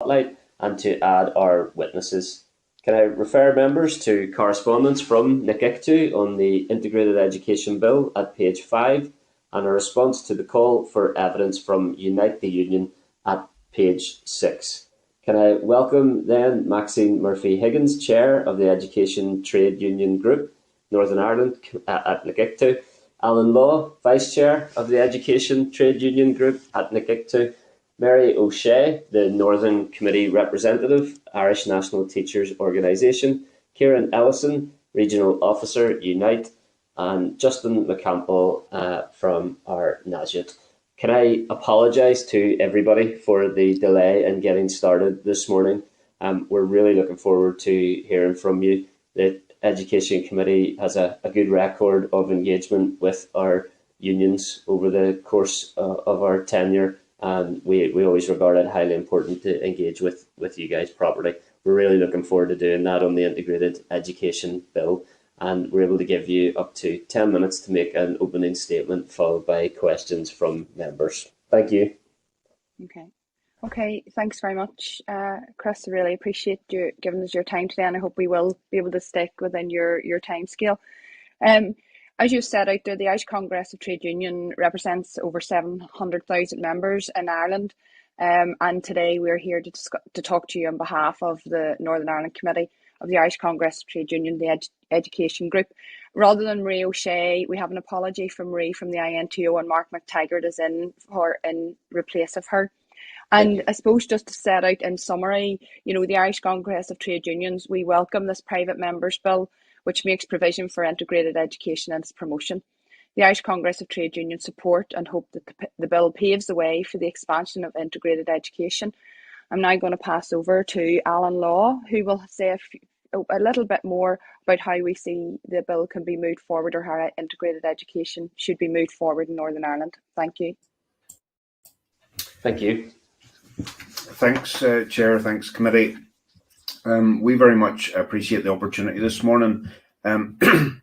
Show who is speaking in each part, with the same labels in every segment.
Speaker 1: spotlight and to add our witnesses. Can I refer members to correspondence from NIC-ICTU on the Integrated Education Bill at page 5 and a response to the call for evidence from Unite the Union at page 6. Can I welcome then Maxine Murphy-Higgins, Chair of the Education Trade Union Group, Northern Ireland at NIC-ICTU, Alan Law, Vice Chair of the Education Trade Union Group at NIC-ICTU, Mary O'Shea, the Northern Committee Representative, Irish National Teachers Organisation, Kieran Ellison, Regional Officer, Unite, and Justin McCampbell from our NASUT. Can I apologise to everybody for the delay in getting started this morning? We're really looking forward to hearing from you. The Education Committee has a good record of engagement with our unions over the course of our tenure, and we always regard it highly important to engage with you guys properly. We're really looking forward to doing that on the Integrated Education Bill, and we're able to give you up to 10 minutes to make an opening statement followed by questions from members. Thank you.
Speaker 2: Okay, thanks very much, Chris. I really appreciate you giving us your time today, and I hope we will be able to stick within your time scale. As you set out there, the Irish Congress of Trade Union represents over 700,000 members in Ireland, and today we're here to talk to you on behalf of the Northern Ireland Committee of the Irish Congress of Trade Union, the Education Group. Rather than Marie O'Shea, we have an apology from Marie from the INTO, and Mark McTaggart is in replace of her. And I suppose just to set out in summary, the Irish Congress of Trade Unions, we welcome this private members bill, which makes provision for integrated education and its promotion. The Irish Congress of Trade Unions support and hope that the bill paves the way for the expansion of integrated education. I'm now going to pass over to Alan Law, who will say a little bit more about how we see the bill can be moved forward, or how integrated education should be moved forward in Northern Ireland. Thank you.
Speaker 1: Thank you.
Speaker 3: Thanks, Chair. Thanks, Committee. We very much appreciate the opportunity this morning. The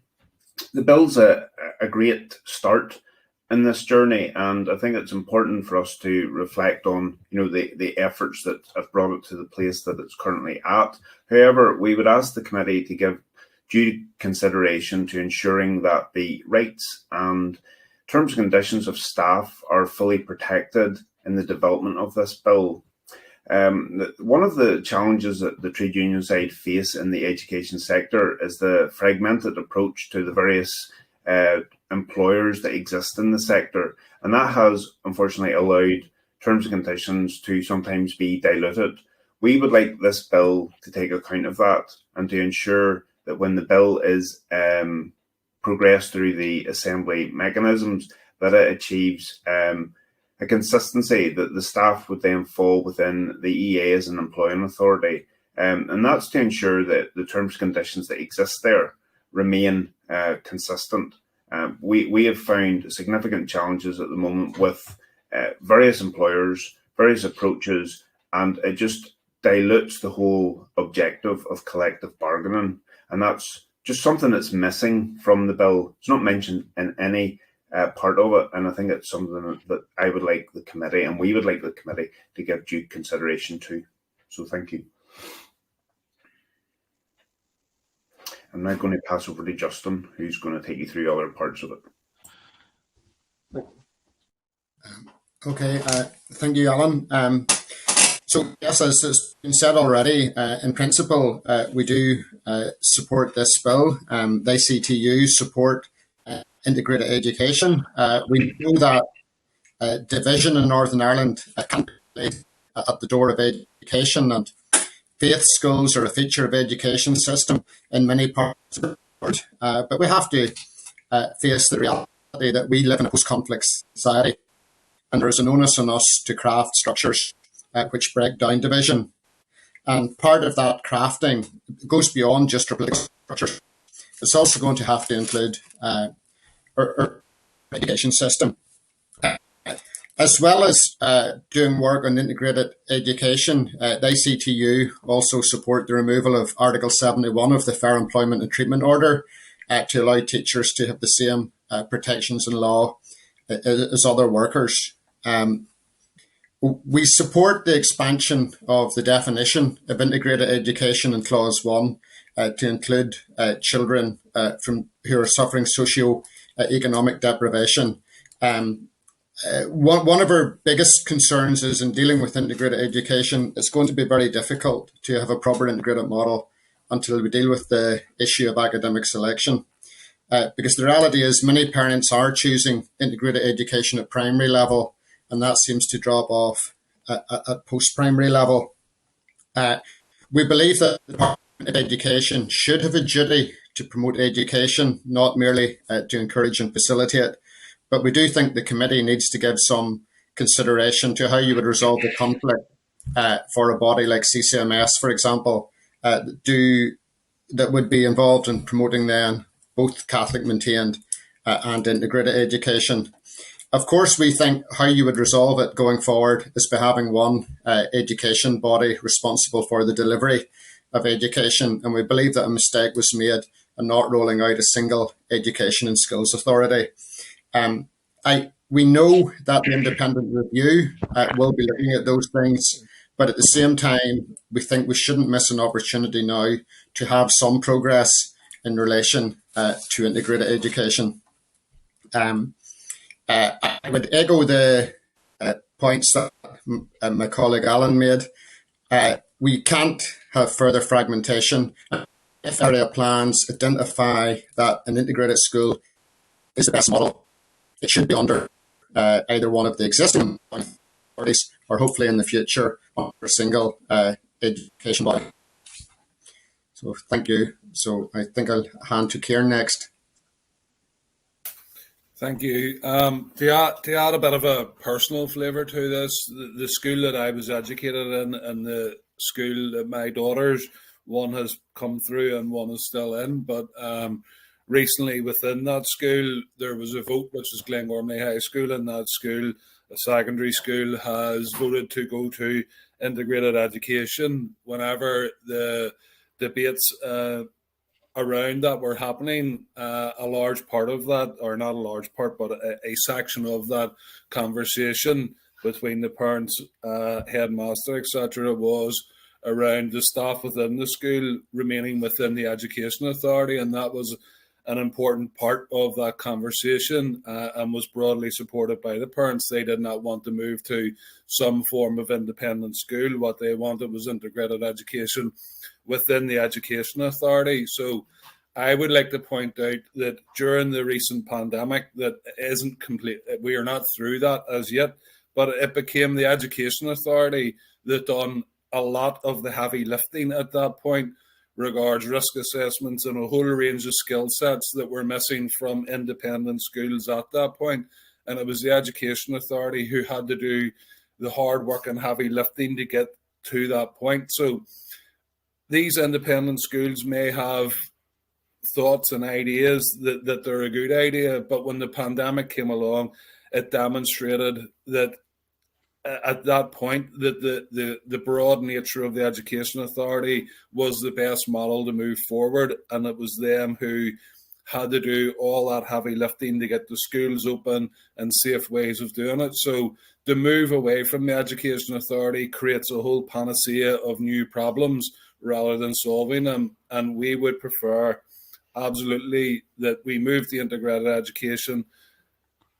Speaker 3: bill's a great start in this journey, and I think it's important for us to reflect on, the efforts that have brought it to the place that it's currently at. However, we would ask the committee to give due consideration to ensuring that the rights and terms and conditions of staff are fully protected in the development of this bill. One of the challenges that the trade union side face in the education sector is the fragmented approach to the various employers that exist in the sector, and that has unfortunately allowed terms and conditions to sometimes be diluted. We would like this bill to take account of that and to ensure that when the bill is progressed through the assembly mechanisms, that it achieves a consistency, that the staff would then fall within the EA as an employing authority. And that's to ensure that the terms and conditions that exist there remain consistent. We have found significant challenges at the moment with various employers, various approaches, and it just dilutes the whole objective of collective bargaining. And that's just something that's missing from the bill. It's not mentioned in any part of it, and I think it's something that I would like the committee, and we would like the committee, to give due consideration to. So thank you. I'm now going to pass over to Justin, who's going to take you through other parts of it.
Speaker 4: Okay, thank you, Alan. So yes, as has been said already, in principle, we do support this bill. The ICTU support integrated education. We know that division in Northern Ireland can be at the door of education, and faith schools are a feature of education system in many parts of the world. But we have to face the reality that we live in a post-conflict society, and there is an onus on us to craft structures which break down division. And part of that crafting goes beyond just replacing structures. It's also going to have to include our education system. As well as doing work on integrated education, the ICTU also support the removal of Article 71 of the Fair Employment and Treatment Order to allow teachers to have the same protections in law as other workers. We support the expansion of the definition of integrated education in Clause 1 to include children who are suffering socio-economic deprivation. One of our biggest concerns is in dealing with integrated education, it's going to be very difficult to have a proper integrated model until we deal with the issue of academic selection. Because the reality is many parents are choosing integrated education at primary level, and that seems to drop off at post-primary level. We believe that the Department of Education should have a duty to promote education, not merely to encourage and facilitate. But we do think the committee needs to give some consideration to how you would resolve the conflict for a body like CCMS, for example, that would be involved in promoting then both Catholic maintained and integrated education. Of course, we think how you would resolve it going forward is by having one education body responsible for the delivery of education. And we believe that a mistake was made in not rolling out a single education and skills authority. We know that the independent review will be looking at those things, but at the same time, we think we shouldn't miss an opportunity now to have some progress in relation to integrated education. I would echo the points that my colleague Alan made. We can't have further fragmentation. If area plans identify that an integrated school is the best model, it should be under either one of the existing authorities or hopefully in the future under a single education body. So thank you. So I think I'll hand to Kieran next.
Speaker 5: Thank you. To add a bit of a personal flavour to this, the school that I was educated in and the school that my daughters, one has come through and one is still in, but recently within that school there was a vote, which is Glengormley High School, and that school, a secondary school, has voted to go to integrated education. Whenever the debates around that were happening, a large part of that, or not a large part, but a section of that conversation between the parents, headmaster, etc., was around the staff within the school remaining within the Education Authority, and that was an important part of that conversation and was broadly supported by the parents. They did not want to move to some form of independent school. What they wanted was integrated education within the Education Authority. So I would like to point out that during the recent pandemic, that isn't complete, we are not through that as yet, but it became the Education Authority that done a lot of the heavy lifting at that point, regards risk assessments and a whole range of skill sets that were missing from independent schools at that point. And it was the Education Authority who had to do the hard work and heavy lifting to get to that point. So these independent schools may have thoughts and ideas that they're a good idea, but when the pandemic came along, it demonstrated that at that point that the broad nature of the Education Authority was the best model to move forward, and it was them who had to do all that heavy lifting to get the schools open and safe ways of doing it. So the move away from the Education Authority creates a whole panacea of new problems rather than solving them, and we would prefer absolutely that we move to integrated education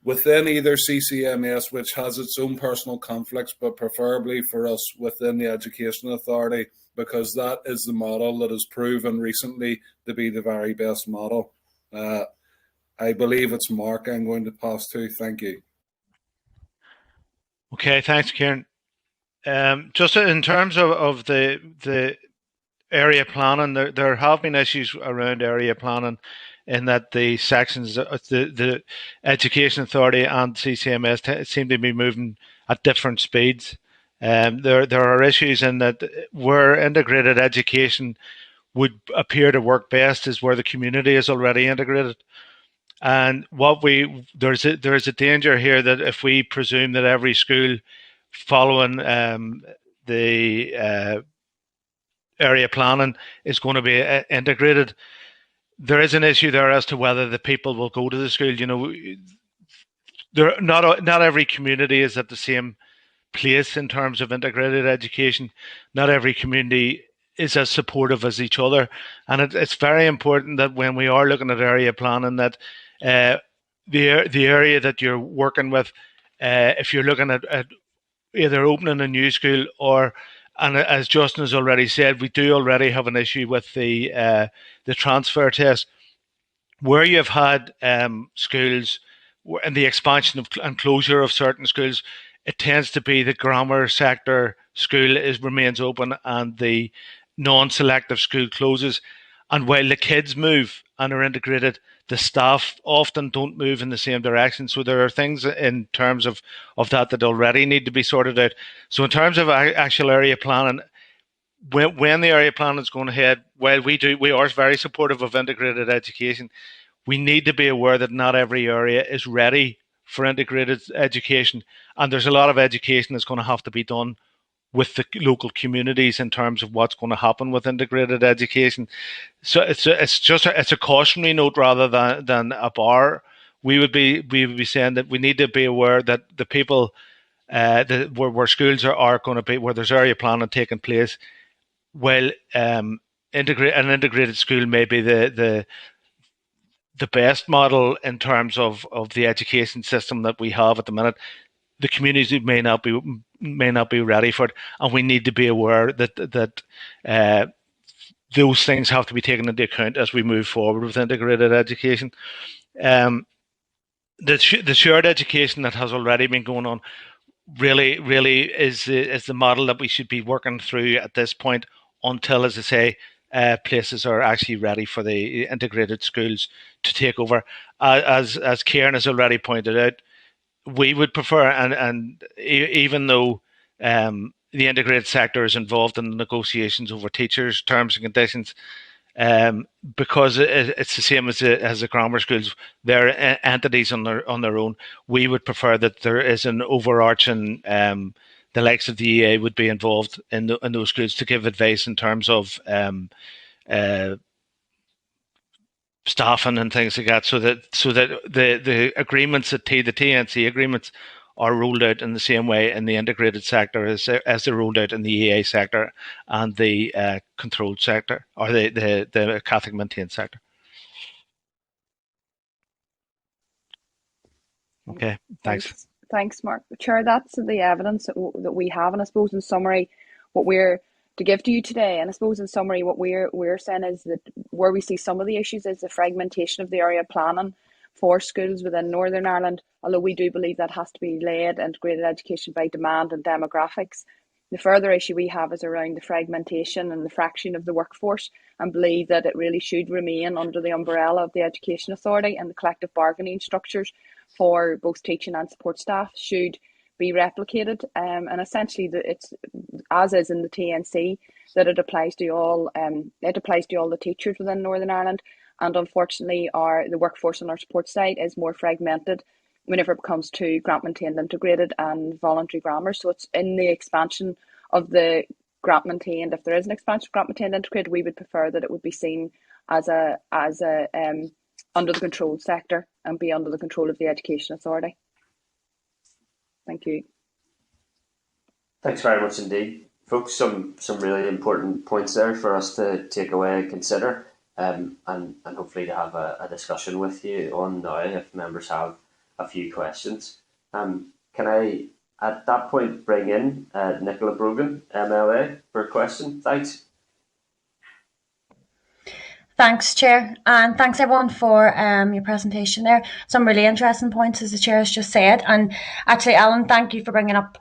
Speaker 5: within either CCMS, which has its own personal conflicts, but preferably for us within the Education Authority, because that is the model that has proven recently to be the very best model. I believe it's Mark I'm going to pass to. Thank you.
Speaker 6: Okay, thanks, Kieran. Just in terms of the area planning, there have been issues around area planning in that the sections, the Education Authority and CCMS seem to be moving at different speeds. There are issues in that where integrated education would appear to work best is where the community is already integrated. And there's a danger here that if we presume that every school following the area planning is going to be integrated, there is an issue there as to whether the people will go to the school. You know, not every community is at the same place in terms of integrated education. Not every community is as supportive as each other, and it's very important that when we are looking at area planning, that the area that you're working with, if you're looking at either opening a new school or, and as Justin has already said, we do already have an issue with the transfer test, where you've had schools and the expansion of and closure of certain schools. It tends to be the grammar sector school remains open and the non-selective school closes. And while the kids move and are integrated, the staff often don't move in the same direction. So there are things in terms of that already need to be sorted out. So in terms of actual area planning, when the area planning is going ahead, while we are very supportive of integrated education, we need to be aware that not every area is ready for integrated education. And there's a lot of education that's going to have to be done with the local communities in terms of what's going to happen with integrated education. So it's a cautionary note rather than a bar. We would be saying that we need to be aware that the people where schools are going to be, where there's area planning taking place, while an integrated school may be the best model in terms of the education system that we have at the minute, the communities may not be ready for it, and we need to be aware that those things have to be taken into account as we move forward with integrated education. The shared education that has already been going on really is the model that we should be working through at this point until, as I say, places are actually ready for the integrated schools to take over. As Kieran has already pointed out, we would prefer, and even though the integrated sector is involved in the negotiations over teachers' terms and conditions, because it's the same as the grammar schools, they're entities on their own. We would prefer that there is an overarching, the likes of the EA would be involved in those schools to give advice in terms of staffing and things like that, so that the agreements that the TNC agreements are rolled out in the same way in the integrated sector as they're rolled out in the EA sector and the controlled sector, or the Catholic maintained sector. Okay, thanks.
Speaker 2: Thanks, Mark. Chair, that's the evidence that we have, and I suppose in summary, what we're to give to you today, and I suppose in summary, what we're saying is that where we see some of the issues is the fragmentation of the area planning for schools within Northern Ireland, although we do believe that has to be led integrated education by demand and demographics. The further issue we have is around the fragmentation and the fraction of the workforce, and believe that it really should remain under the umbrella of the Education Authority, and the collective bargaining structures for both teaching and support staff should be replicated, and essentially it's as is in the TNC, that it applies to all the teachers within Northern Ireland. And unfortunately, the workforce on our support side is more fragmented whenever it comes to grant maintained integrated and voluntary grammar. So it's in the expansion of the grant maintained. If there is an expansion of grant maintained integrated, we would prefer that it would be seen as a under the controlled sector and be under the control of the Education Authority. Thank you.
Speaker 1: Thanks very much indeed, folks. Some really important points there for us to take away and consider, and hopefully to have a discussion with you on now if members have a few questions. Can I at that point bring in Nicola Brogan, MLA, for a question? Thanks.
Speaker 7: Thanks, Chair, and thanks everyone for your presentation there. Some really interesting points, as the Chair has just said. And actually, Alan, thank you for bringing up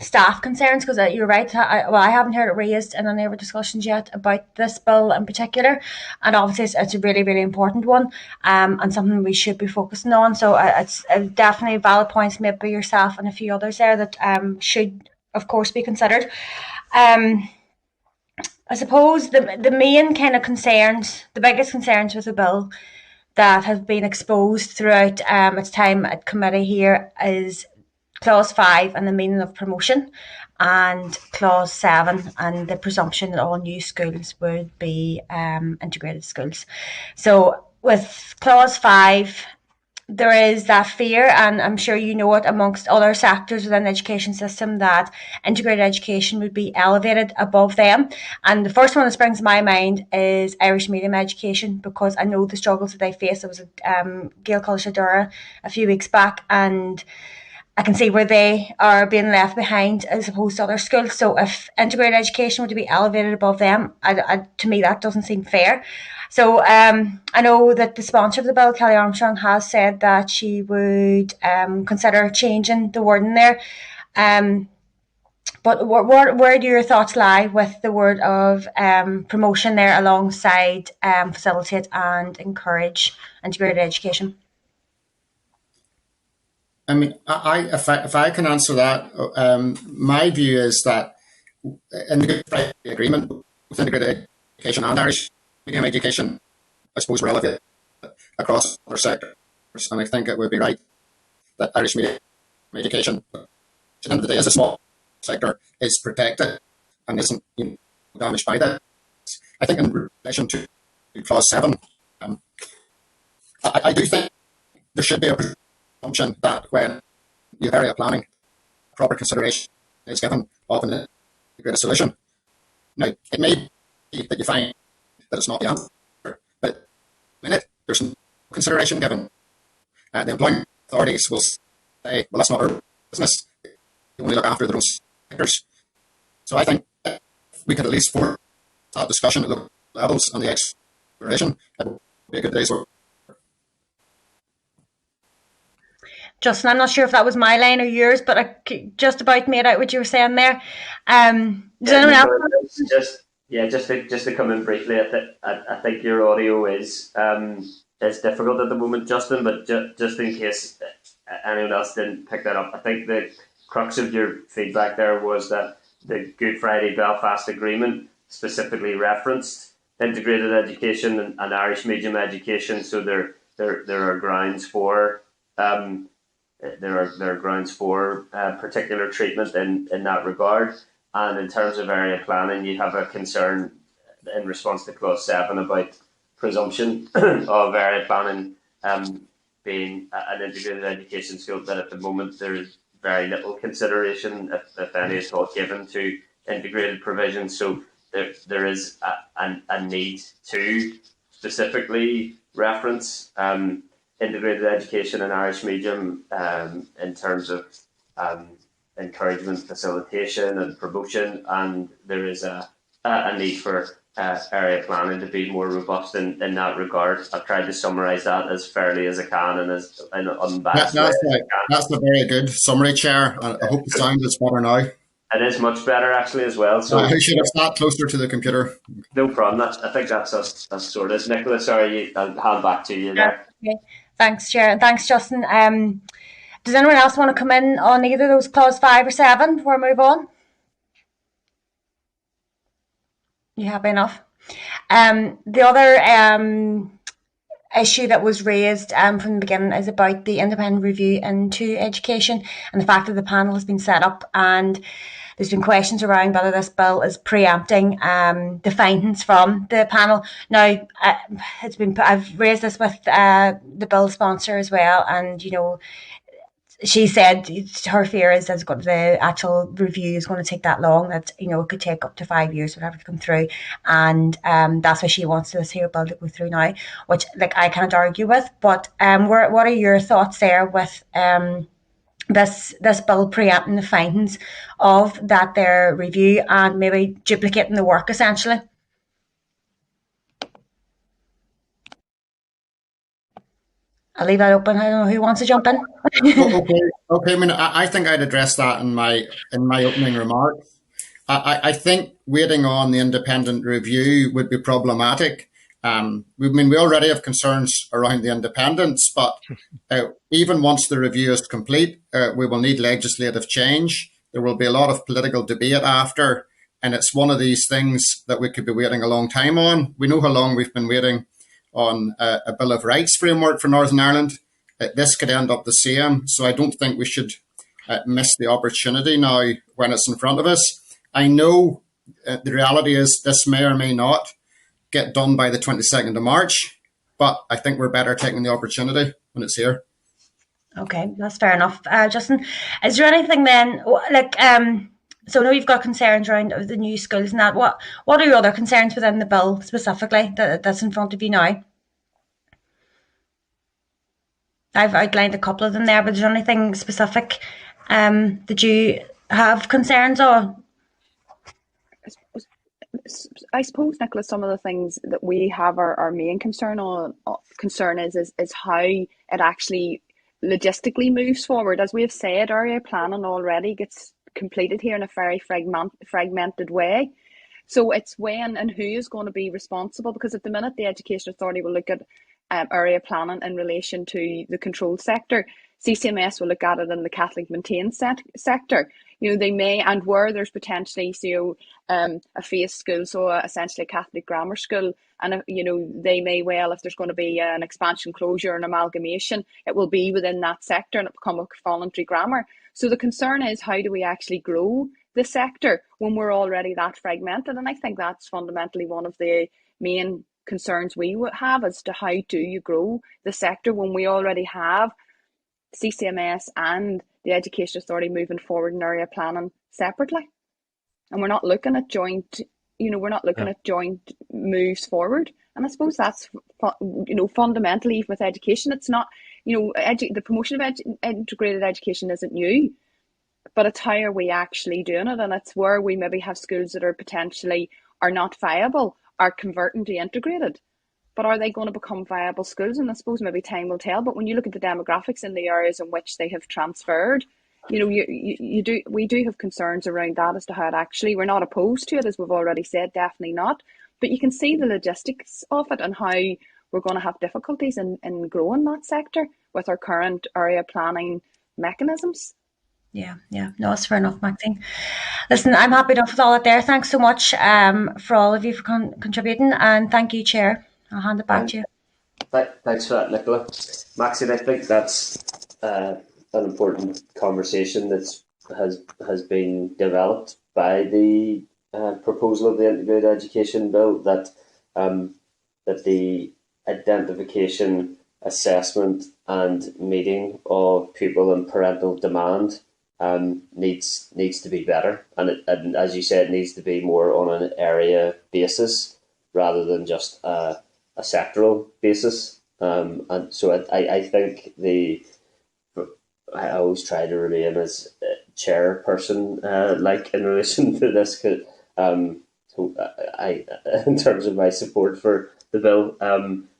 Speaker 7: staff concerns, because you're right. I haven't heard it raised in any of our discussions yet about this bill in particular, and obviously it's a really, really important one, and something we should be focusing on. So it's definitely valid points made by yourself and a few others there that should, of course, be considered. I suppose the main kind of concerns, the biggest concerns with the bill that have been exposed throughout its time at committee here is Clause 5 and the meaning of promotion, and Clause 7 and the presumption that all new schools would be integrated schools. So with Clause 5, there is that fear, and I'm sure you know it amongst other sectors within the education system, that integrated education would be elevated above them. And the first one that springs to my mind is Irish medium education, because I know the struggles that they face. I was at Gael College Dura a few weeks back, and I can see where they are being left behind as opposed to other schools. So if integrated education were to be elevated above them, to me that doesn't seem fair. So I know that the sponsor of the bill, Kelly Armstrong, has said that she would consider changing the wording there. But where do your thoughts lie with the word of promotion there alongside facilitate and encourage integrated education?
Speaker 4: I mean, if I can answer that, my view is that in the Good Friday Agreement, with integrated education and Irish medium education, I suppose we're elevated across other sectors, and I think it would be right that Irish medium education, at the end of the day, as a small sector, is protected and isn't damaged by that. I think in relation to Clause 7, I do think there should be a presumption that when you have area planning, proper consideration is given of an integrated solution. Now, it may be that you find that it's not the answer, but in it, there's no consideration given. The employment authorities will say, well, that's not our business. They only look after their own sectors. So I think we could at least force that discussion at local levels on the exploration. It would be a good day's work.
Speaker 7: Justin, I'm not sure if that was my line or yours, but I just about made out what you were saying there. Does anyone else?
Speaker 1: Just to come in briefly, I think your audio is difficult at the moment, Justin. But just in case anyone else didn't pick that up, I think the crux of your feedback there was that the Good Friday Belfast Agreement specifically referenced integrated education and Irish medium education. So there are grounds for particular treatment in that regard. And in terms of area planning, you have a concern in response to Clause 7 about presumption of area planning being an integrated education school, that at the moment there is very little consideration, if any at all, given to integrated provision. So there is a need to specifically reference integrated education and Irish medium in terms of encouragement, facilitation and promotion, and there is a need for area planning to be more robust in that regard. I've tried to summarise that as fairly as I can and as unbiased.
Speaker 4: That's a very good summary, Chair. I hope the sound is better now.
Speaker 1: It is much better actually as well. So
Speaker 4: I should have sat closer to the computer.
Speaker 1: No problem. I think that's us sorted. Nicola, sorry, I'll hand back to you there.
Speaker 7: Okay. Thanks, Chair, and thanks, Justin. Does anyone else want to come in on either of those Clause 5 or 7 before we move on? You happy enough? The other issue that was raised from the beginning is about the independent review into education and the fact that the panel has been set up, and there's been questions around whether this bill is preempting the findings from the panel. Now, I've raised this with the bill sponsor as well, and she said her fear is that the actual review is going to take that long, that it could take up to 5 years for it to come through, and that's why she wants this here bill to go through now, which I can't argue with. But what are your thoughts there with this bill preempting the findings of their review and maybe duplicating the work essentially? I'll leave that open. I don't know who wants to jump in.
Speaker 4: Okay. I mean, I think I'd address that in my opening remarks. I think waiting on the independent review would be problematic. We already have concerns around the independence, but even once the review is complete, we will need legislative change. There will be a lot of political debate after, and it's one of these things that we could be waiting a long time on. We know how long we've been waiting on a Bill of Rights framework for Northern Ireland. This could end up the same, so I don't think we should miss the opportunity now when it's in front of us. I know the reality is this may or may not get done by the 22nd of March, but I think we're better taking the opportunity when it's here.
Speaker 7: Okay, that's fair enough. Justin, is there anything then, so I know you've got concerns around the new schools and that. What are your other concerns within the bill specifically that's in front of you now? I've outlined a couple of them there, but is there anything specific that you have concerns on?
Speaker 2: I suppose, Nicholas, some of the things that we have our main concern is how it actually logistically moves forward. As we have said, area planning already gets completed here in a very fragmented way. So it's when and who is going to be responsible, because at the minute the Education Authority will look at area planning in relation to the controlled sector. CCMS will look at it in the Catholic maintained sector. They may, and where there's potentially a faith school, so essentially a Catholic grammar school, and they may well, if there's going to be an expansion, closure, an amalgamation, it will be within that sector and it become a voluntary grammar. So the concern is, how do we actually grow the sector when we're already that fragmented? And I think that's fundamentally one of the main concerns we would have, as to how do you grow the sector when we already have CCMS and the Education Authority moving forward in area planning separately, and we're not looking at joint joint moves forward. And I suppose that's fundamentally, even with education, it's not the promotion of integrated education isn't new, but it's how are we actually doing it, and it's where we maybe have schools that are potentially are not viable, are converting to integrated. But are they going to become viable schools? And I suppose maybe time will tell. But when you look at the demographics in the areas in which they have transferred, we do have concerns around that as to how it actually, we're not opposed to it, as we've already said, definitely not. But you can see the logistics of it and how we're going to have difficulties in growing that sector with our current area planning mechanisms.
Speaker 7: Yeah. No, it's fair enough, Maxine. Listen, I'm happy enough with all that there. Thanks so much for all of you for contributing, and thank you, Chair. I'll hand it back to you.
Speaker 1: Thanks for that, Nicola. Maxine, I think that's an important conversation that has been developed by the proposal of the Integrated Education Bill, that the identification, assessment and meeting of pupil and parental demand needs to be better, and as you said, needs to be more on an area basis rather than just a sectoral basis. And so I think I always try to remain as chairperson in relation to this, so in terms of my support for the bill,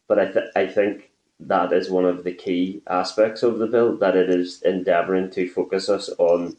Speaker 1: but I think that is one of the key aspects of the bill, that it is endeavouring to focus us on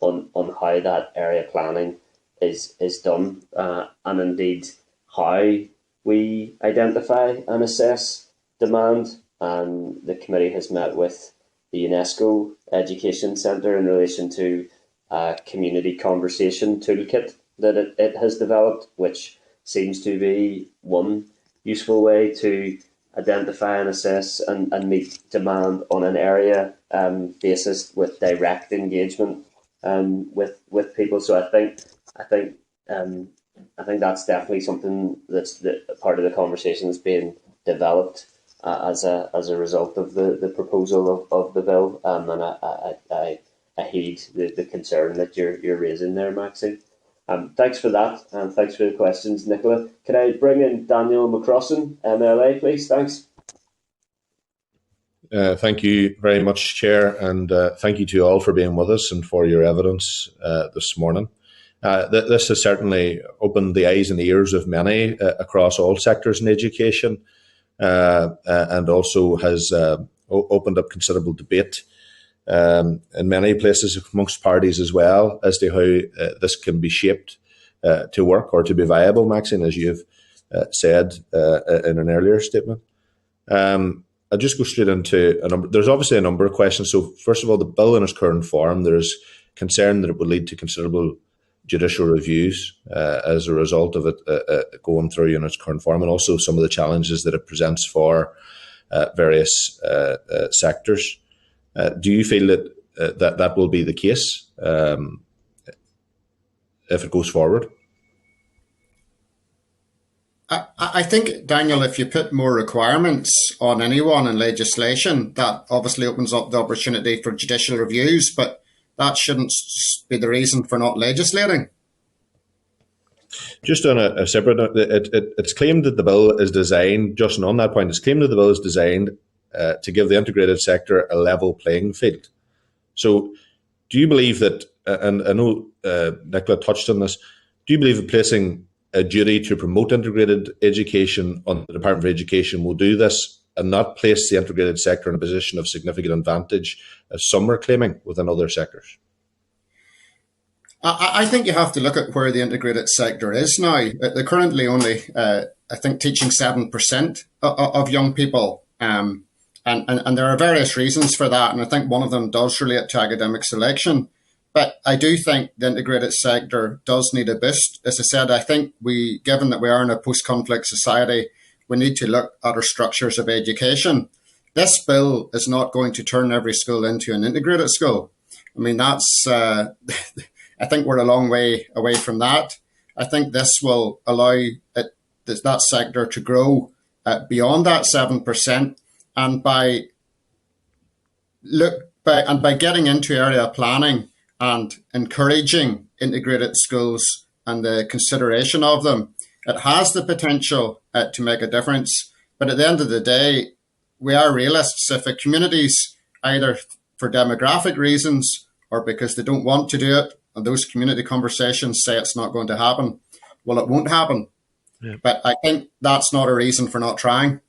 Speaker 1: how that area planning is done, and indeed how we identify and assess demand. And the committee has met with the UNESCO Education Centre in relation to a community conversation toolkit that it has developed, which seems to be one useful way to identify and assess and meet demand on an area basis with direct engagement with people. So I think that's definitely something that's part of the conversation that's being developed as a result of the proposal of the bill, and I heed the concern that you're raising there, Maxine. Thanks for that, and thanks for the questions, Nicola. Can I bring in Daniel McCrossan, MLA, please? Thanks.
Speaker 8: Thank you very much, Chair, and thank you to you all for being with us and for your evidence this morning. This has certainly opened the eyes and ears of many across all sectors in education, and also has opened up considerable debate in many places amongst parties as well, as to how this can be shaped to work or to be viable, Maxine, as you've said in an earlier statement. I'll just go straight into a number. There's obviously a number of questions. So first of all, the bill in its current form, there's concern that it would lead to considerable judicial reviews as a result of it going through in its current form, and also some of the challenges that it presents for various sectors. Do you feel that that will be the case if it goes forward?
Speaker 4: I think, Daniel, if you put more requirements on anyone in legislation, that obviously opens up the opportunity for judicial reviews, but that shouldn't be the reason for not legislating.
Speaker 8: Just on a separate note, it's claimed that the bill is designed, just on that point, it's claimed that the bill is designed to give the integrated sector a level playing field. So do you believe that, and I know Nicola touched on this, do you believe that placing a duty to promote integrated education on the Department of Education will do this and not place the integrated sector in a position of significant advantage, as some are claiming, within other sectors?
Speaker 4: I think you have to look at where the integrated sector is now. They're currently only, I think, teaching 7% of young people. And there are various reasons for that. And I think one of them does relate to academic selection. But I do think the integrated sector does need a boost. As I said, I think given that we are in a post-conflict society, we need to look at our structures of education. This bill is not going to turn every school into an integrated school. I mean, that's, I think we're a long way away from that. I think this will allow that sector to grow beyond that 7%. And by getting into area planning and encouraging integrated schools and the consideration of them, it has the potential to make a difference. But at the end of the day, we are realists. If a communities, either for demographic reasons or because they don't want to do it, and those community conversations say it's not going to happen, well, it won't happen. Yeah. But I think that's not a reason for not trying.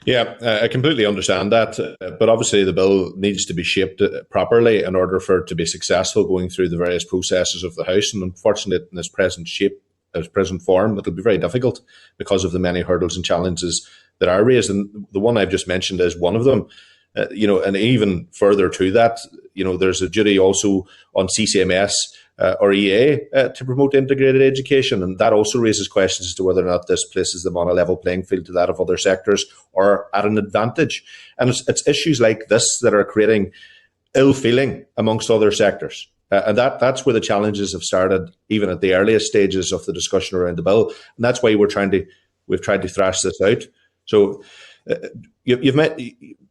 Speaker 8: Yeah, I completely understand that. But obviously the bill needs to be shaped properly in order for it to be successful going through the various processes of the House. And unfortunately, in its present shape, its present form, it'll be very difficult because of the many hurdles and challenges that are raised. And the one I've just mentioned is one of them. And even further to that, there's a duty also on CCMS or EA to promote integrated education. And that also raises questions as to whether or not this places them on a level playing field to that of other sectors or at an advantage. And it's issues like this that are creating ill feeling amongst other sectors. And that's where the challenges have started, even at the earliest stages of the discussion around the bill. And that's why we've tried to thrash this out. So you've met,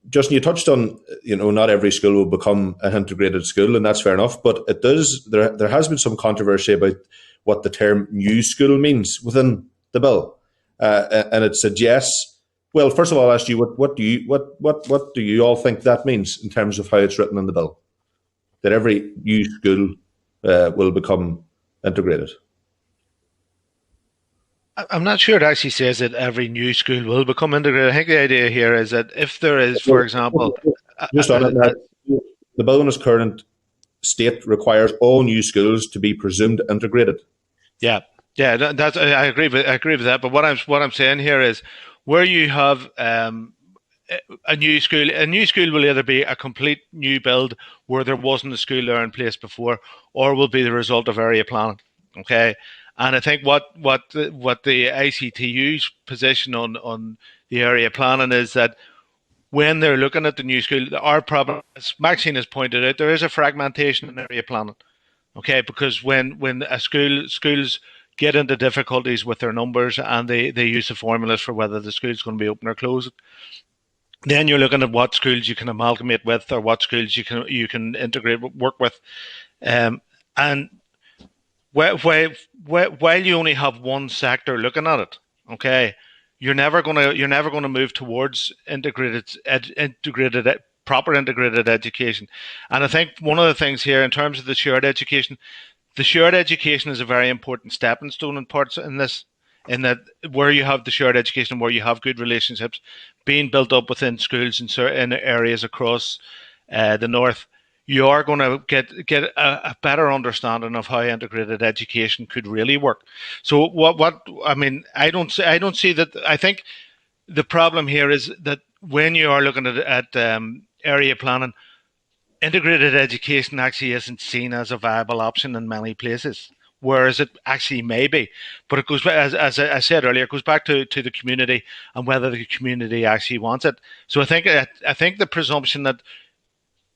Speaker 8: Justin, you touched on, not every school will become an integrated school, and that's fair enough. But it does. There has been some controversy about what the term new school means within the bill, and it suggests. Well, first of all, I'll ask you what do you all think that means in terms of how it's written in the bill, that every new school will become integrated?
Speaker 6: I'm not sure it actually says that every new school will become integrated. I think the idea here is that if there is, for example,
Speaker 8: the bill in its current state requires all new schools to be presumed integrated.
Speaker 6: Yeah, that's I agree with that. But what I'm saying here is where you have a new school will either be a complete new build where there wasn't a school there in place before, or will be the result of area planning. Okay. And I think what the NIC-ICTU's position on the area planning is that when they're looking at the new school, our problem, as Maxine has pointed out, there is a fragmentation in area planning. Okay, because when a schools get into difficulties with their numbers and they use the formulas for whether the school's going to be open or closed, then you're looking at what schools you can amalgamate with or what schools you can integrate work with, and while you only have one sector looking at it, okay, you're never gonna move towards proper integrated education. And I think one of the things here in terms of the shared education is a very important stepping stone in parts in this, in that where you have the shared education, where you have good relationships being built up within schools in areas across the north, you are going to get a better understanding of how integrated education could really work. So I don't see that. I think the problem here is that when you are looking at area planning, integrated education actually isn't seen as a viable option in many places, whereas it actually may be. But it goes, as I said earlier, it goes back to the community and whether the community actually wants it. So I think the presumption that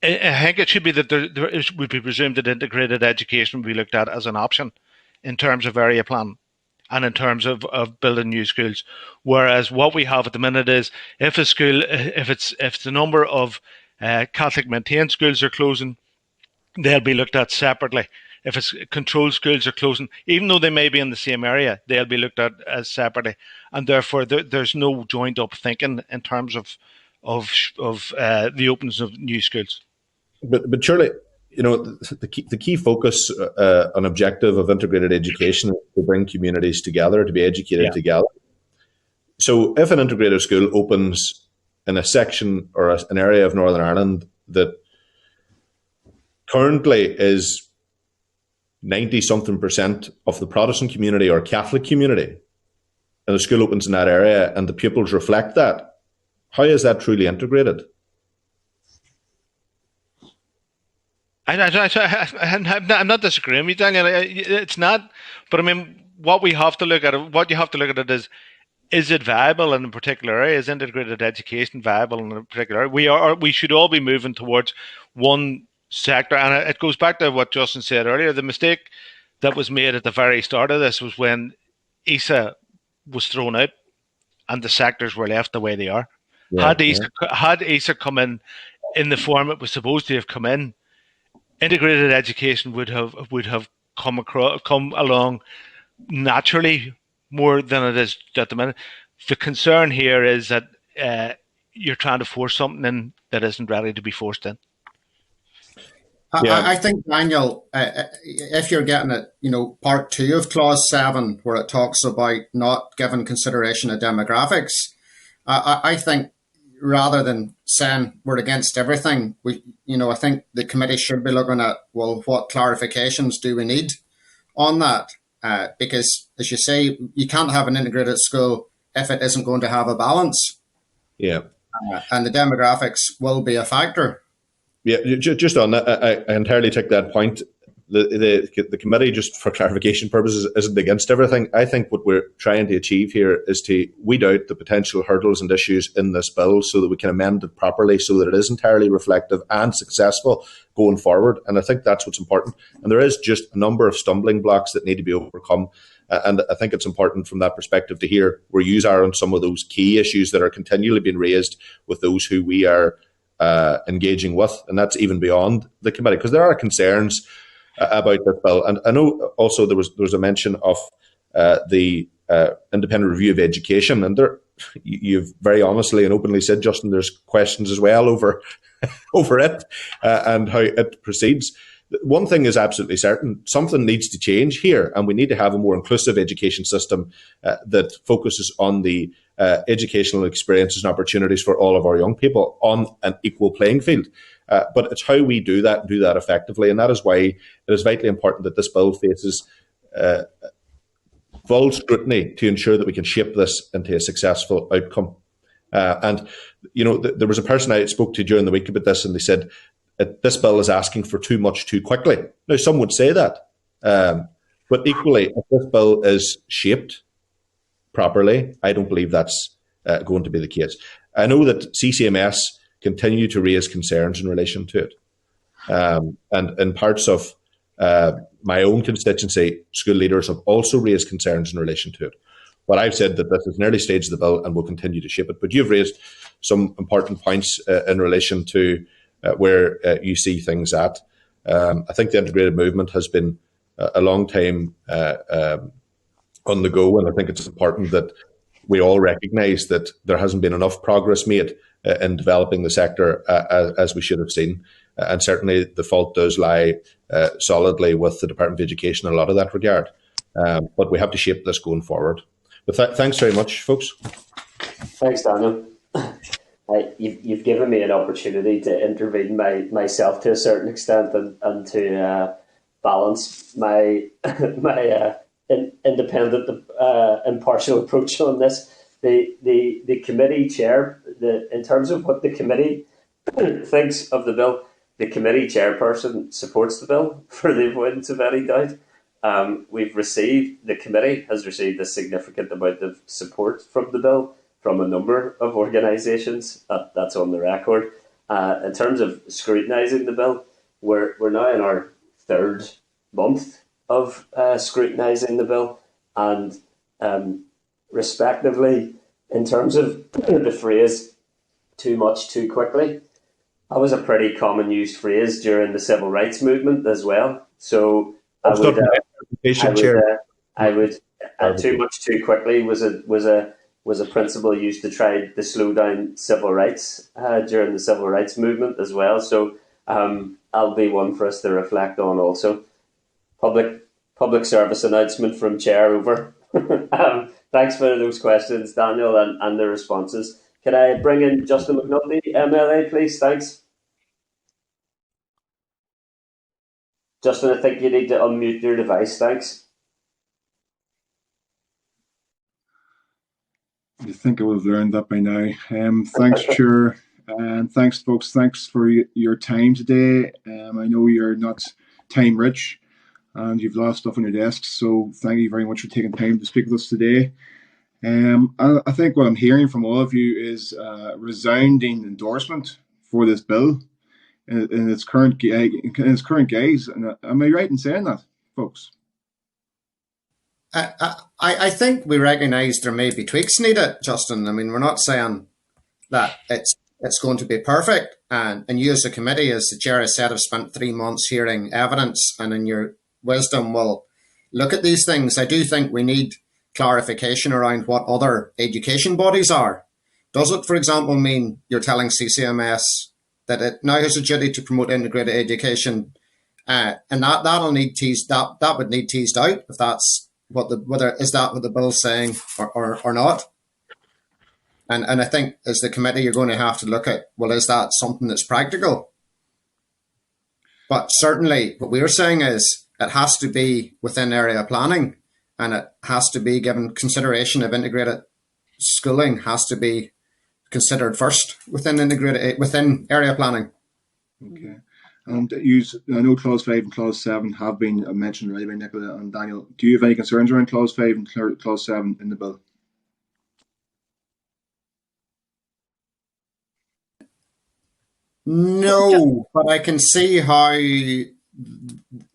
Speaker 6: I think it should be that it would be presumed that integrated education would be looked at as an option in terms of area planning. and in terms of building new schools. Whereas what we have at the minute is if the number of Catholic maintained schools are closing, they'll be looked at separately. If it's controlled schools are closing, even though they may be in the same area, they'll be looked at as separately, and therefore there's no joined up thinking in terms of the openings of new schools.
Speaker 8: But surely, the key focus and objective of integrated education is to bring communities together, to be educated together. So if an integrated school opens in a section or an area of Northern Ireland that currently is 90-something% of the Protestant community or Catholic community, and the school opens in that area and the pupils reflect that, how is that truly integrated?
Speaker 6: I'm not disagreeing with you, Daniel. It's not, but I mean, what you have to look at it is it viable in a particular area? Is integrated education viable in a particular area? We should all be moving towards one sector, and it goes back to what Justin said earlier. The mistake that was made at the very start of this was when ISA was thrown out and the sectors were left the way they are. Had ISA come in the form it was supposed to have come in, integrated education would have come along naturally more than it is at the minute. The concern here is that you're trying to force something in that isn't ready to be forced in.
Speaker 4: I think, Daniel, if you're getting it, part 2 of clause 7, where it talks about not giving consideration of demographics, I think rather than saying we're against everything, I think the committee should be looking at, well, what clarifications do we need on that? Because, as you say, you can't have an integrated school if it isn't going to have a balance.
Speaker 8: Yeah.
Speaker 4: And the demographics will be a factor.
Speaker 8: Yeah, just on that, I entirely take that point. The committee, just for clarification purposes, isn't against everything. I think what we're trying to achieve here is to weed out the potential hurdles and issues in this bill so that we can amend it properly so that it is entirely reflective and successful going forward. And I think that's what's important. And there is just a number of stumbling blocks that need to be overcome. And I think it's important from that perspective to hear where you are on some of those key issues that are continually being raised with those who we are engaging with, and that's even beyond the committee, because there are concerns about this bill. And I know also there was a mention of the independent review of education, and there you've very honestly and openly said, Justin, there's questions as well over it and how it proceeds. One thing is absolutely certain: something needs to change here, and we need to have a more inclusive education system that focuses on the educational experiences and opportunities for all of our young people on an equal playing field. But it's how we do that effectively, and that is why it is vitally important that this bill faces full scrutiny to ensure that we can shape this into a successful outcome. And there was a person I spoke to during the week about this, and they said this bill is asking for too much too quickly. Now, some would say that, but equally, if this bill is shaped properly, I don't believe that's going to be the case. I know that CCMS continue to raise concerns in relation to it. And in parts of my own constituency, school leaders have also raised concerns in relation to it. But I've said that this is an early stage of the bill and will continue to shape it. But you've raised some important points in relation to where you see things at. I think the integrated movement has been a long time on the go, and I think it's important that we all recognise that there hasn't been enough progress made in developing the sector as we should have seen. And certainly the fault does lie solidly with the Department of Education in a lot of that regard. But we have to shape this going forward. But thanks very much, folks.
Speaker 1: Thanks, Daniel. You've given me an opportunity to intervene myself to a certain extent and to balance my independent, impartial approach on this. The committee chair, in terms of what the committee thinks of the bill, the committee chairperson supports the bill for the avoidance of any doubt. The committee has received a significant amount of support from the bill from a number of organisations. That's on the record. In terms of scrutinising the bill, we're now in our third month of scrutinising the bill, and respectively. In terms of the phrase "too much too quickly," that was a pretty common used phrase during the civil rights movement as well. So I would, too much too quickly was a principle used to try to slow down civil rights during the civil rights movement as well. So that'll be one for us to reflect on also. Public service announcement from Chair over. Thanks for those questions, Daniel, and the responses. Can I bring in Justin McNulty, MLA, please? Thanks. Justin, I think you need to unmute your device. Thanks.
Speaker 9: I think I would have learned that by now. Thanks, Chair, and thanks, folks. Thanks for your time today. I know you're not time rich and you've a lot of stuff on your desks, so thank you very much for taking time to speak with us today. I think what I'm hearing from all of you is resounding endorsement for this bill in its current guise. And am I right in saying that, folks?
Speaker 4: I think we recognise there may be tweaks needed, Justin. I mean, we're not saying that it's going to be perfect. And you as a committee, as the chair has said, have spent 3 months hearing evidence and in your wisdom will look at these things. I do think we need clarification around what other education bodies are. Does it, for example, mean you're telling CCMS that it now has a duty to promote integrated education? And that'll need teased, that would need teased out if that's whether is that what the bill's saying or not. And I think as the committee you're going to have to look at, well, is that something that's practical? But certainly what we're saying is it has to be within area planning and it has to be given consideration of integrated schooling has to be considered first within area planning.
Speaker 9: Okay. And I know Clause 5 and Clause 7 have been mentioned already by Nicola and Daniel. Do you have any concerns around Clause 5 and Clause 7 in the bill?
Speaker 4: No, but I can see how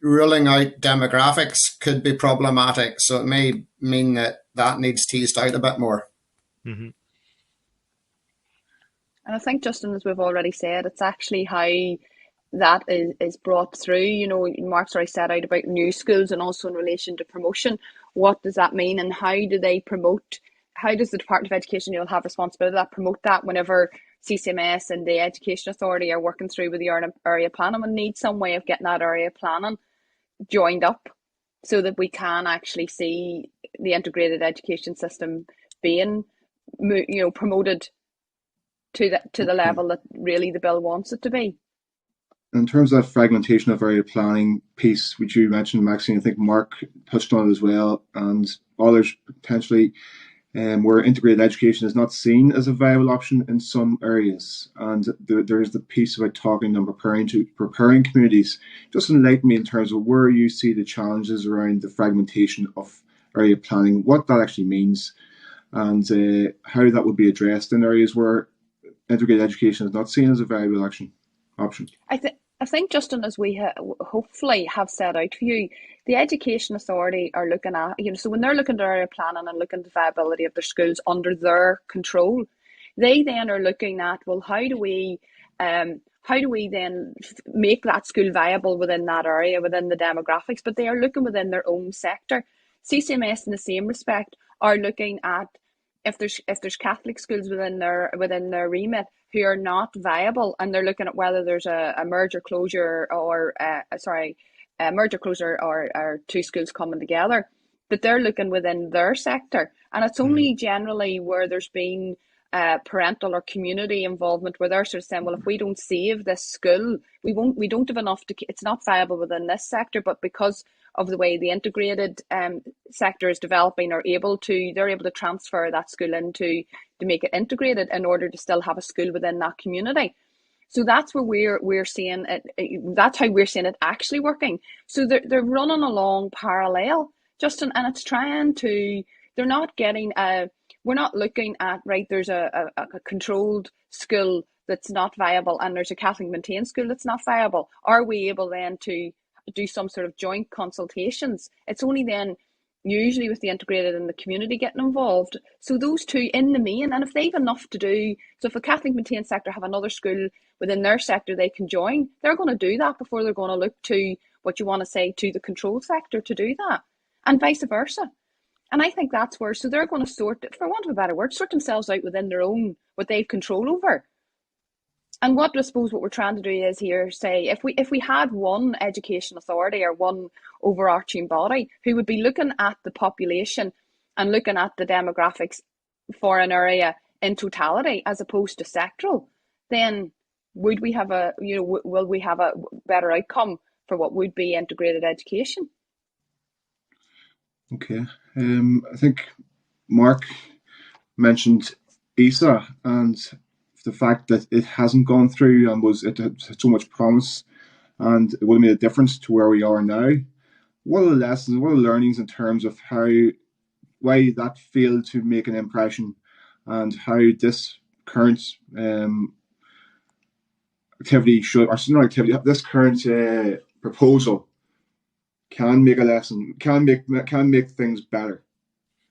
Speaker 4: ruling out demographics could be problematic. So it may mean that needs teased out a bit more.
Speaker 6: Mm-hmm.
Speaker 2: And I think, Justin, as we've already said, it's actually how that is brought through. You know, Mark's already set out about new schools and also in relation to promotion. What does that mean and how do they promote? How does the Department of Education have responsibility to promote that whenever CCMS and the Education Authority are working through with the area planning and need some way of getting that area planning joined up so that we can actually see the integrated education system being, promoted to the level that really the bill wants it to be.
Speaker 9: In terms of that fragmentation of area planning piece, which you mentioned, Maxine, I think Mark touched on it as well, and others potentially, where integrated education is not seen as a viable option in some areas. And there is the piece about talking and preparing communities. Just enlighten me in terms of where you see the challenges around the fragmentation of area planning, what that actually means, and how that would be addressed in areas where integrated education is not seen as a viable option.
Speaker 2: I think, Justin, as we hopefully have set out for you, the Education Authority are looking at, so when they're looking at area planning and looking at the viability of their schools under their control, they then are looking at, well, how do we then make that school viable within that area, within the demographics? But they are looking within their own sector. CCMS, in the same respect, are looking at if there's Catholic schools within their remit who are not viable, and they're looking at whether there's a merger closure or two schools coming together, but they're looking within their sector, and it's only generally where there's been parental or community involvement where they're sort of saying, well, if we don't save this school, we don't have enough to, it's not viable within this sector, but because of the way the integrated sector is developing, they're able to transfer that school into to make it integrated in order to still have a school within that community. So that's where we're seeing it. That's how we're seeing it actually working. So they're running along parallel, Justin, and it's trying to. They're not getting we're not looking at, right, there's a controlled school that's not viable and there's a Catholic maintained school that's not viable. Are we able then to do some sort of joint consultations? It's only then usually with the integrated and the community getting involved. So those two in the main, and if they've enough to do, so if a Catholic maintained sector have another school within their sector they can join, they're going to do that before they're going to look to what you want to say to the control sector to do that, and vice versa. And I think that's where, so they're going to sort, for want of a better word, sort themselves out within their own, what they've control over. And what I suppose what we're trying to do is here say, if we had one education authority or one overarching body who would be looking at the population and looking at the demographics for an area in totality as opposed to sectoral, then would we have will we have a better outcome for what would be integrated education?
Speaker 9: Okay. I think Mark mentioned ESA and the fact that it hasn't gone through and it had so much promise and it would have made a difference to where we are now. What are the lessons, what are the learnings in terms of why that failed to make an impression and how this current this current proposal can make a lesson, can make things better.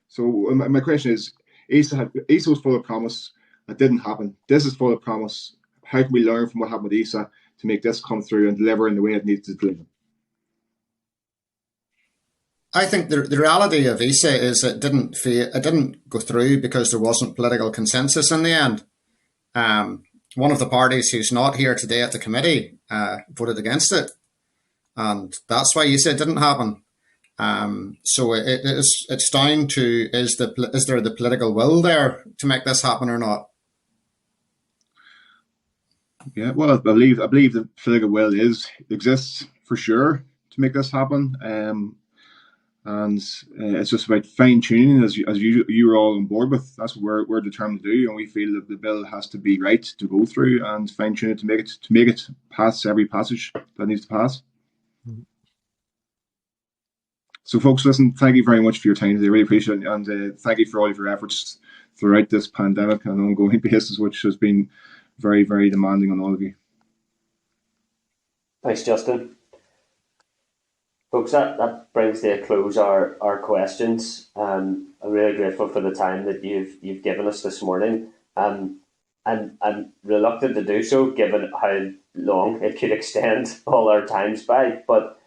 Speaker 9: So my question is, ESA was full of promise. It didn't happen. This is full of promise. How can we learn from what happened with ESA to make this come through and deliver in the way it needs to deliver?
Speaker 4: I think the reality of ESA is it didn't go through because there wasn't political consensus in the end. One of the parties who's not here today at the committee voted against it, and that's why ESA didn't happen. So it's down to is there the political will there to make this happen or not?
Speaker 9: Yeah, well, I believe the political will exists for sure to make this happen. And it's just about fine tuning, as you were all on board with. That's what we're determined to do, and we feel that the bill has to be right to go through and fine tune it to make it pass every passage that needs to pass. Mm-hmm. So, folks, listen. Thank you very much for your time today. Really appreciate it, and thank you for all of your efforts throughout this pandemic on an ongoing basis, which has been very, very demanding on all of you.
Speaker 1: Thanks, Justin. Folks, that brings to a close our questions. I'm really grateful for the time that you've given us this morning. I'm reluctant to do so, given how long it could extend all our times by. But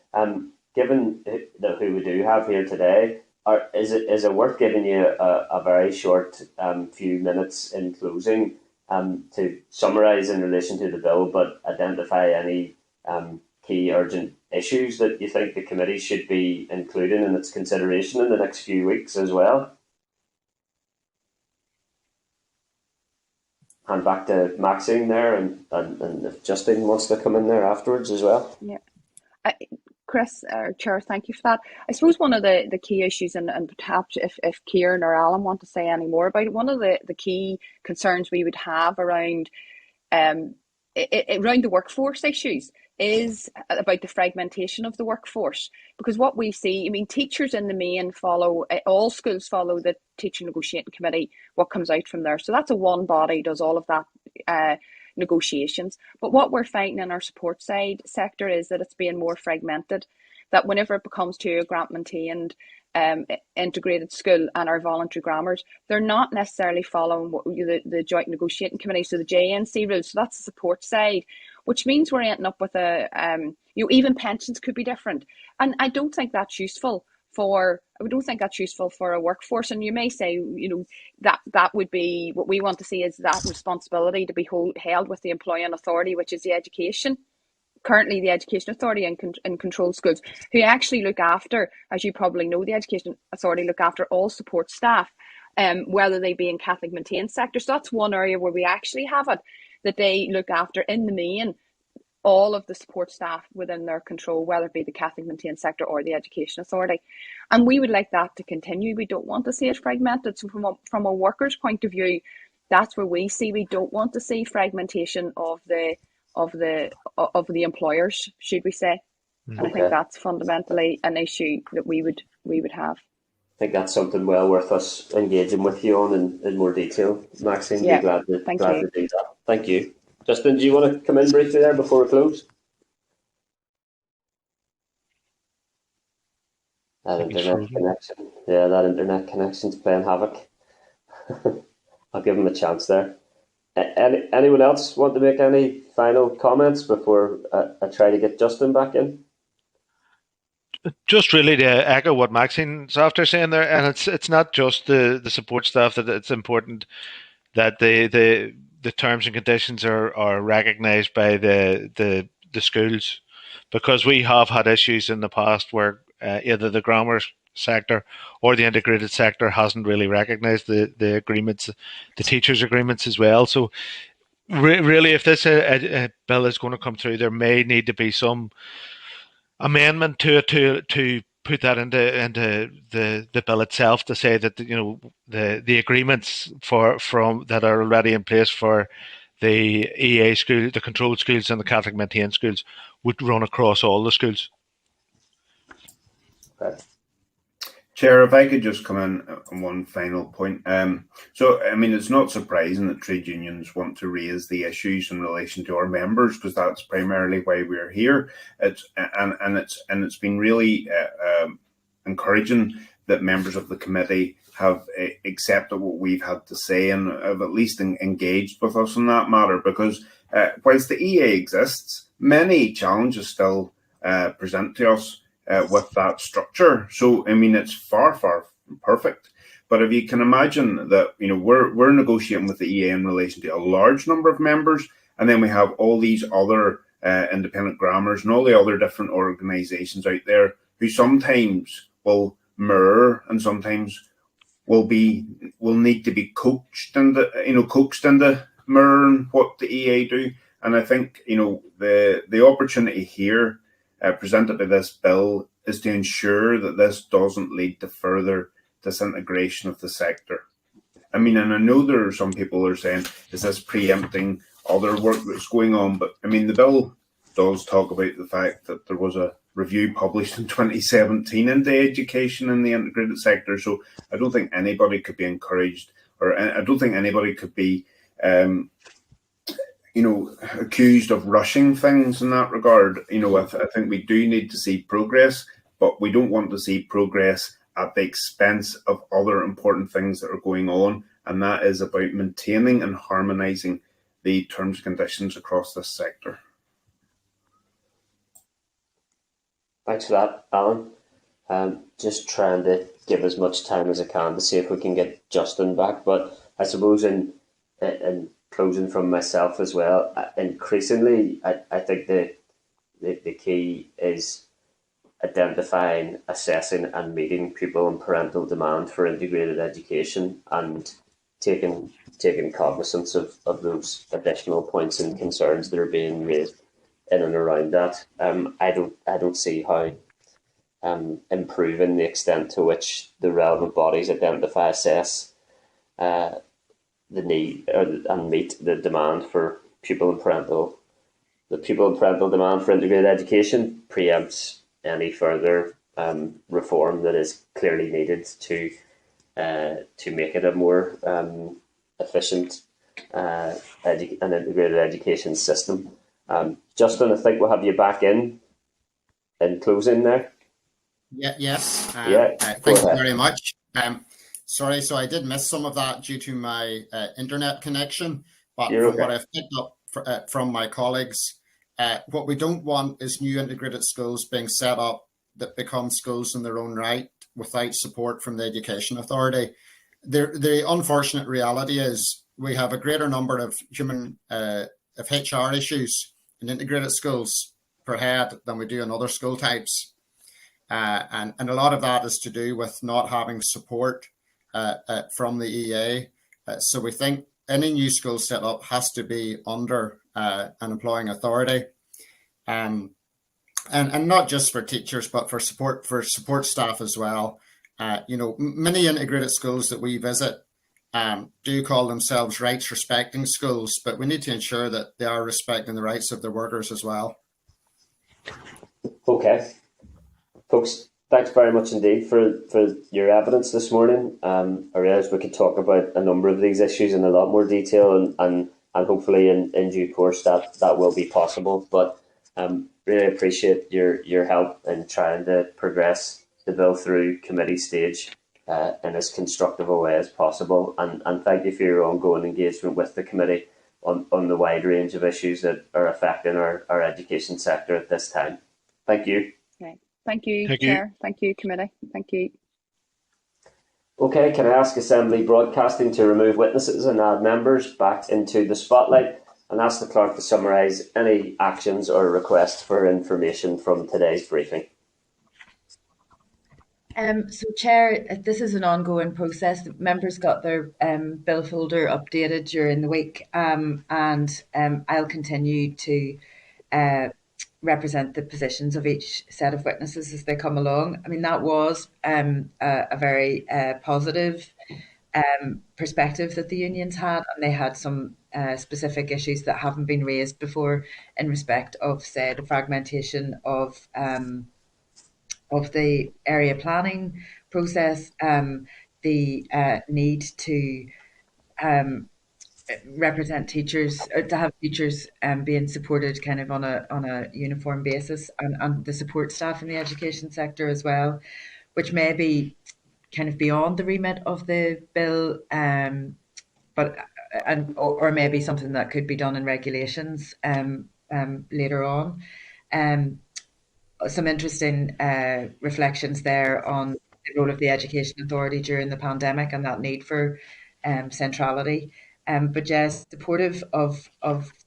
Speaker 1: given who we do have here today, is it worth giving you a very short few minutes in closing to summarise in relation to the bill, but identify any key urgent issues that you think the committee should be including in its consideration in the next few weeks as well? Hand back to Maxine there, and if Justin wants to come in there afterwards as well.
Speaker 2: Yeah. Chris, Chair, thank you for that. I suppose one of the key issues, and perhaps if Kieran or Alan want to say any more about it, one of the key concerns we would have around the workforce issues is about the fragmentation of the workforce. Because what we see, I mean, teachers in the main all schools follow the teacher negotiating committee, what comes out from there. So that's a one body, does all of that negotiations. But what we're finding in our support side sector is that it's being more fragmented, that whenever it becomes to a grant maintained integrated school and our voluntary grammars, they're not necessarily following the joint negotiating committee, so the JNC rules. So that's the support side, which means we're ending up with even pensions could be different, and I don't think that's useful for a workforce. And you may say, that would be what we want to see, is that responsibility to be held with the employing authority, which is the education. Currently, the Education Authority and control schools, who actually look after, as you probably know, the Education Authority look after all support staff, whether they be in Catholic maintained sector. So that's one area where we actually have it, that they look after in the main all of the support staff within their control, whether it be the Catholic maintained sector or the Education Authority. And we would like that to continue. We don't want to see it fragmented. So from a worker's point of view, that's where we don't want to see fragmentation of the employers, should we say. And I think that's fundamentally an issue that we would have.
Speaker 1: I think that's something well worth us engaging with you on in more detail, Maxine.
Speaker 2: Yeah,
Speaker 1: be glad to
Speaker 2: do
Speaker 1: that. Thank you. Justin, do you want to come in briefly there before we close? That
Speaker 6: think he's
Speaker 1: internet
Speaker 6: frozen.
Speaker 1: connection. Yeah, that internet connection's playing havoc. I'll give him a chance there. Anyone else want to make any final comments before I try to get Justin back in?
Speaker 6: Just really to echo what Maxine's after saying there, and it's not just the support staff that it's important that the terms and conditions are recognised by the schools, because we have had issues in the past where either the grammar sector or the integrated sector hasn't really recognised the agreements, the teachers' agreements as well. So really, if this bill is going to come through, there may need to be some amendment to it to put that into the bill itself, to say that the agreements from that are already in place for the EA school, the controlled schools, and the Catholic maintained schools would run across all the schools.
Speaker 1: Okay.
Speaker 3: Chair, if I could just come in on one final point. So, I mean, it's not surprising that trade unions want to raise the issues in relation to our members, because that's primarily why we're here. It's been really encouraging that members of the committee have accepted what we've had to say and have at least engaged with us on that matter, because whilst the EA exists, many challenges still present to us with that structure. So, I mean, it's far from perfect. But if you can imagine that, we're negotiating with the EA in relation to a large number of members, and then we have all these other independent grammars and all the other different organisations out there who sometimes will mirror and sometimes will need to be coaxed into mirroring what the EA do. And I think the opportunity here presented by this bill is to ensure that this doesn't lead to further disintegration of the sector. I mean, and I know there are some people who are saying, is this preempting other work that's going on? But I mean, the bill does talk about the fact that there was a review published in 2017 into education in the integrated sector. So I don't think anybody could be encouraged, or I don't think anybody could be accused of rushing things in that regard. I think we do need to see progress, but we don't want to see progress at the expense of other important things that are going on, and that is about maintaining and harmonising the terms and conditions across this sector.
Speaker 1: Thanks for that, Alan. Just trying to give as much time as I can to see if we can get Justin back, but I suppose in closing from myself as well, increasingly, I think the key is identifying, assessing and meeting pupil and parental demand for integrated education, and taking cognizance of those additional points and concerns that are being raised in and around that. I don't see how improving the extent to which the relevant bodies identify, assess the need and meet the demand for pupil and parental demand for integrated education preempts any further reform that is clearly needed to make it a more efficient and integrated education system. Justin, I think we'll have you back in closing there.
Speaker 4: Yes.
Speaker 1: Thank
Speaker 4: you very much. Sorry, so I did miss some of that due to my internet connection, but what I've picked up from my colleagues, what we don't want is new integrated schools being set up that become schools in their own right without support from the Education Authority. The unfortunate reality is we have a greater number of HR issues in integrated schools per head than we do in other school types. And a lot of that is to do with not having support from the EA. So we think any new school set up has to be under an employing authority. And not just for teachers, but for support staff as well. Many integrated schools that we visit do call themselves rights respecting schools, but we need to ensure that they are respecting the rights of their workers as well.
Speaker 1: Okay. Folks, thanks very much indeed for your evidence this morning. I realise we could talk about a number of these issues in a lot more detail, and hopefully in due course that will be possible. But really appreciate your help in trying to progress the bill through committee stage in as constructive a way as possible. And thank you for your ongoing engagement with the committee on the wide range of issues that are affecting our education sector at this time. Thank you.
Speaker 2: Okay. Thank you, Chair. Thank you, committee. Thank you.
Speaker 1: Okay, can I ask Assembly Broadcasting to remove witnesses and add members back into the spotlight, and ask the clerk to summarise any actions or requests for information from today's briefing?
Speaker 10: So, Chair, this is an ongoing process. Members got their bill folder updated during the week, and I'll continue to represent the positions of each set of witnesses as they come along. I mean, that was a very positive perspective that the unions had, and they had some specific issues that haven't been raised before in respect of, say, the fragmentation of the area planning process, the need to represent teachers, or to have teachers being supported kind of on a uniform basis, and the support staff in the education sector as well, which may be kind of beyond the remit of the bill, or maybe something that could be done in regulations later on. Some interesting reflections there on the role of the Education Authority during the pandemic and that need for centrality. But yes, supportive of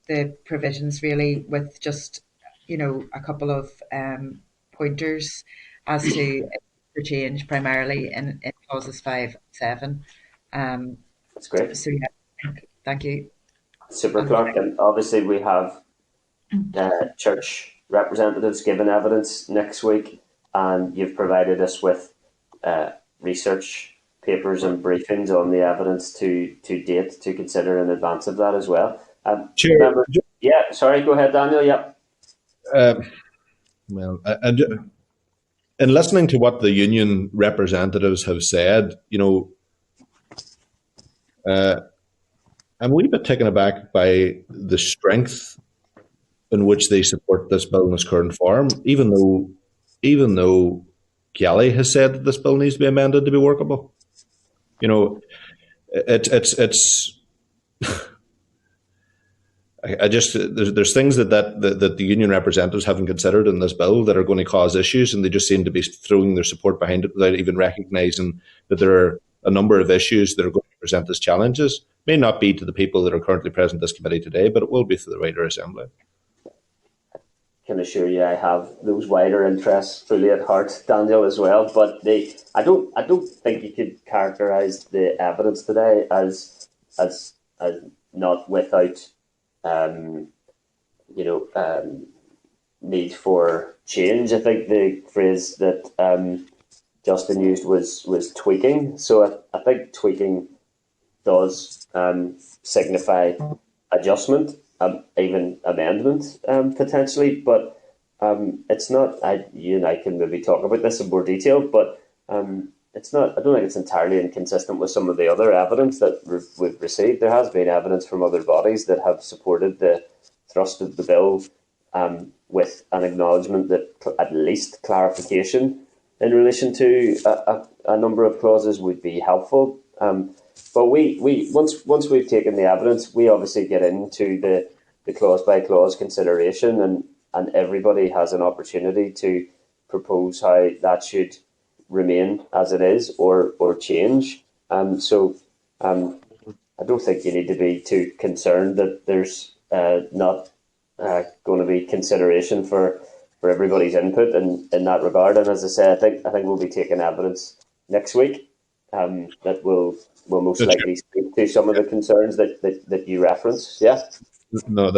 Speaker 10: the provisions, really, with just, a couple of pointers as to for change, primarily in clauses 5 and 7.
Speaker 1: That's great.
Speaker 10: So yeah, thank you.
Speaker 1: Super, Clerk. And obviously we have church representatives giving evidence next week, and you've provided us with research papers and briefings on the evidence to date to consider in advance of that as well.
Speaker 8: Chair,
Speaker 1: yeah, sorry, go ahead, Daniel. Yep.
Speaker 8: In listening to what the union representatives have said, I'm a wee bit taken aback by the strength in which they support this bill in its current form, even though Kelly has said that this bill needs to be amended to be workable. It's there's things that the union representatives haven't considered in this bill that are going to cause issues, and they just seem to be throwing their support behind it without even recognising that there are a number of issues that are going to present as challenges. May not be to the people that are currently present in this committee today, but it will be to the wider assembly.
Speaker 1: I can assure you I have those wider interests fully at heart, Daniel, as well. But I don't think you could characterise the evidence today as not without need for change. I think the phrase that Justin used was tweaking. So I think tweaking does signify adjustment, even amendment potentially, but it's not. You and I can maybe talk about this in more detail, but it's not. I don't think it's entirely inconsistent with some of the other evidence that we've received. There has been evidence from other bodies that have supported the thrust of the bill, with an acknowledgement that at least clarification in relation to a number of clauses would be helpful. But we once we've taken the evidence, we obviously get into the clause by clause consideration, and everybody has an opportunity to propose how that should remain as it is or change. So I don't think you need to be too concerned that there's not going to be consideration for everybody's input in that regard. And as I say, I think we'll be taking evidence next week that will most likely speak to some of the concerns that you reference. Yeah.
Speaker 8: No,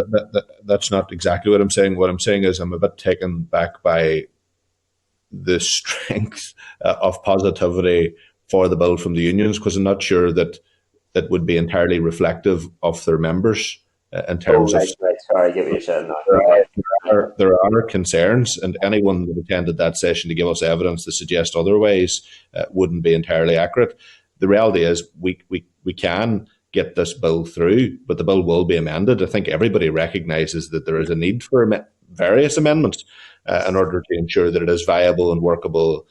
Speaker 8: that's not exactly what I'm saying. What I'm saying is I'm a bit taken back by the strength of positivity for the bill from the unions, because I'm not sure that it would be entirely reflective of their members in terms of.
Speaker 1: Right. Sorry, I get what you're saying now.
Speaker 8: There are concerns, and anyone that attended that session to give us evidence to suggest otherwise wouldn't be entirely accurate. The reality is we can get this bill through, but the bill will be amended. I think everybody recognises that there is a need for various amendments in order to ensure that it is viable and workable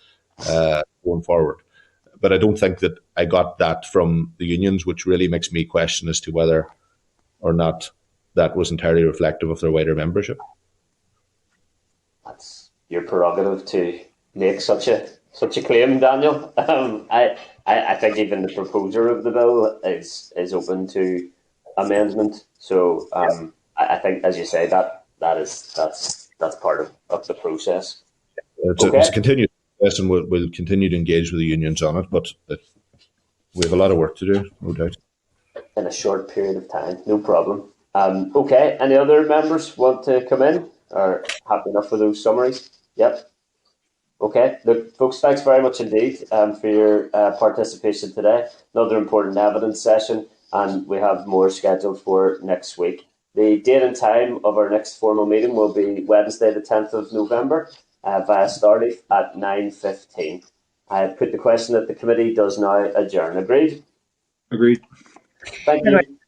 Speaker 8: going forward. But I don't think that I got that from the unions, which really makes me question as to whether or not that was entirely reflective of their wider membership.
Speaker 1: That's your prerogative to make such a claim, Daniel. I think even the proposer of the bill is open to amendment. So I think, as you say, that's part of the process.
Speaker 8: It's a continued process, and we'll continue to engage with the unions on it. But we have a lot of work to do, no doubt.
Speaker 1: In a short period of time, no problem. Okay, any other members want to come in, or happy enough with those summaries? Yep. Okay, look, folks, thanks very much indeed for your participation today. Another important evidence session, and we have more scheduled for next week. The date and time of our next formal meeting will be Wednesday, the 10th of November, via Starleaf at 9:15. I have put the question that the committee does now adjourn. Agreed?
Speaker 9: Agreed.
Speaker 1: Thank you.